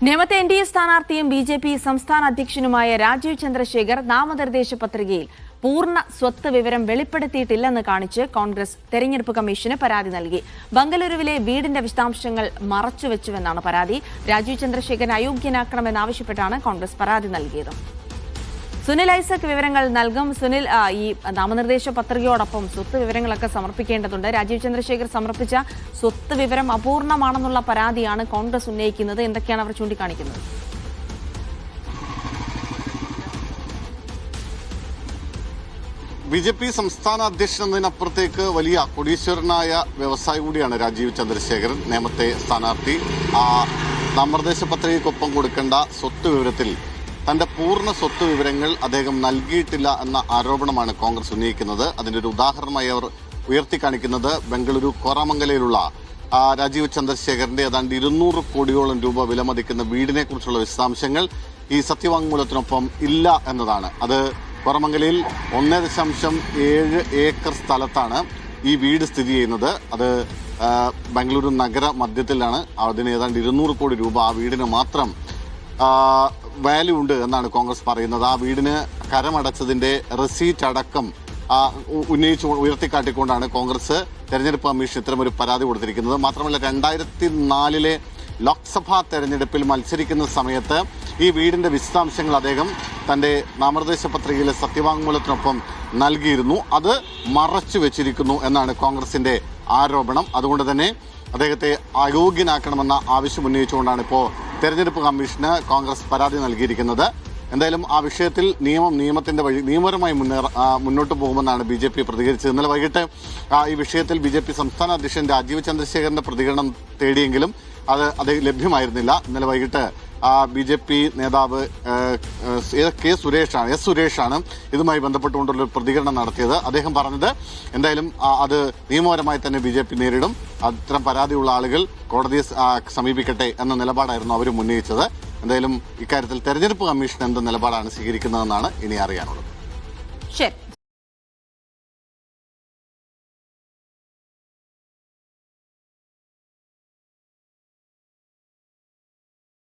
നേമത്തെ NDA സ്ഥാനാർത്ഥിയും BJP സംസ്ഥാന അധ്യക്ഷനുമായ രാജീവ് ചന്ദ്രശേഖർ നാമനിർദ്ദേശ പത്രികയിൽ പൂർണ്ണ സ്വത്ത് വിവരം വെളിപ്പെടുത്തിയിട്ടില്ലെന്ന് കാണിച്ച് കോൺഗ്രസ് തെരഞ്ഞെടുപ്പ് കമ്മീഷന് പരാതി നൽകി. ബംഗളൂരുവിലെ വീടിന്റെ വിശദാംശങ്ങൾ മറച്ചുവെച്ചുവെന്നാണ് പരാതി. രാജീവ് ചന്ദ്രശേഖരൻ അയോഗ്യനാക്കണമെന്നാവശ്യപ്പെട്ടാണ് കോൺഗ്രസ് പരാതി നൽകിയത്. സുനിൽ ഐസക് വിവരങ്ങൾ നൽകും. സുനിൽ, ഈ നാമനിർദ്ദേശ പത്രികയോടൊപ്പം സ്വത്ത് വിവരങ്ങളൊക്കെ സമർപ്പിക്കേണ്ടതുണ്ട്. രാജീവ് ചന്ദ്രശേഖർ സമർപ്പിച്ച സ്വത്ത് വിവരം അപൂർണമാണെന്നുള്ള പരാതിയാണ് കോൺഗ്രസ് ഉന്നയിക്കുന്നത്. എന്തൊക്കെയാണ് അവർ ചൂണ്ടിക്കാണിക്കുന്നത്? ബിജെപി സംസ്ഥാന അധ്യക്ഷൻ എന്നതിനപ്പുറത്തേക്ക് വലിയ കോടീശ്വരനായ വ്യവസായി കൂടിയാണ് രാജീവ് ചന്ദ്രശേഖരൻ, നേമത്തെ സ്ഥാനാർത്ഥി. നാമനിർദ്ദേശ പത്രികയ്ക്കൊപ്പം കൊടുക്കേണ്ട സ്വത്ത് വിവരത്തിൽ തന്റെ പൂർണ്ണ സ്വത്ത് വിവരങ്ങൾ അദ്ദേഹം നൽകിയിട്ടില്ല എന്ന ആരോപണമാണ് കോൺഗ്രസ് ഉന്നയിക്കുന്നത്. അതിന്റെ ഒരു ഉദാഹരണമായി അവർ ഉയർത്തിക്കാണിക്കുന്നത് ബംഗളൂരു കോറമംഗലയിലുള്ള രാജീവ് ചന്ദ്രശേഖരന്റെ ഏതാണ്ട് 200 കോടിയോളം രൂപ വിലമതിക്കുന്ന വീടിനെ കുറിച്ചുള്ള വിശദാംശങ്ങൾ ഈ സത്യവാങ്മൂലത്തിനൊപ്പം ഇല്ല എന്നതാണ്. അത് കോറമംഗലയിൽ 1.7 ഏക്കർ സ്ഥലത്താണ് ഈ വീട് സ്ഥിതി ചെയ്യുന്നത്. അത് ബംഗളൂരു നഗര മധ്യത്തിലാണ്. അതിന് ഏതാണ്ട് 200 കോടി രൂപ ആ വീടിന് മാത്രം വാല്യൂ ഉണ്ട് എന്നാണ് കോൺഗ്രസ് പറയുന്നത്. ആ വീടിന് കരമടച്ചതിന്റെ റെസീറ്റ് അടക്കം ഉയർത്തിക്കാട്ടിക്കൊണ്ടാണ് കോൺഗ്രസ് തെരഞ്ഞെടുപ്പ് കമ്മീഷൻ ഇത്തരമൊരു പരാതി കൊടുത്തിരിക്കുന്നത്. മാത്രമല്ല 2004 ലോക്സഭാ തെരഞ്ഞെടുപ്പിൽ മത്സരിക്കുന്ന സമയത്ത് ഈ വീടിന്റെ വിശദാംശങ്ങൾ അദ്ദേഹം തന്റെ നാമനിർദ്ദേശ പത്രികയിലെ സത്യവാങ്മൂലത്തിനൊപ്പം നൽകിയിരുന്നു. അത് മറച്ചു വെച്ചിരിക്കുന്നു എന്നാണ് കോൺഗ്രസിന്റെ ആരോപണം. അതുകൊണ്ട് തന്നെ അദ്ദേഹത്തെ അയോഗ്യനാക്കണമെന്ന ആവശ്യം ഉന്നയിച്ചുകൊണ്ടാണ് ഇപ്പോൾ തെരഞ്ഞെടുപ്പ് കമ്മീഷന് കോൺഗ്രസ് പരാതി നൽകിയിരിക്കുന്നത്. എന്തായാലും ആ വിഷയത്തിൽ നിയമത്തിന്റെ വഴി നിയമപരമായി മുന്നോട്ട് പോകുമെന്നാണ് ബിജെപി പ്രതികരിച്ചത്. ഇന്നലെ വൈകിട്ട് ഈ വിഷയത്തിൽ ബിജെപി സംസ്ഥാന അധ്യക്ഷൻ രാജീവ് ചന്ദ്രശേഖരന്റെ പ്രതികരണം തേടിയെങ്കിലും അത് ലഭ്യമായിരുന്നില്ല. ഇന്നലെ വൈകിട്ട് ബിജെപി നേതാവ് എസ് സുരേഷാണ് ഇതുമായി ബന്ധപ്പെട്ടുകൊണ്ടുള്ള ഒരു പ്രതികരണം നടത്തിയത്. അദ്ദേഹം പറഞ്ഞത് എന്തായാലും അത് നിയമപരമായി തന്നെ ബിജെപി നേരിടും, അത്തരം പരാതിയുള്ള ആളുകൾ കോടതിയെ സമീപിക്കട്ടെ എന്ന നിലപാടായിരുന്നു അവർ ഉന്നയിച്ചത്. എന്തായാലും ഇക്കാര്യത്തിൽ തെരഞ്ഞെടുപ്പ് കമ്മീഷൻ എന്ത് നിലപാടാണ് സ്വീകരിക്കുന്നതെന്നാണ് ഇനി അറിയാനുള്ളത്. ശരി.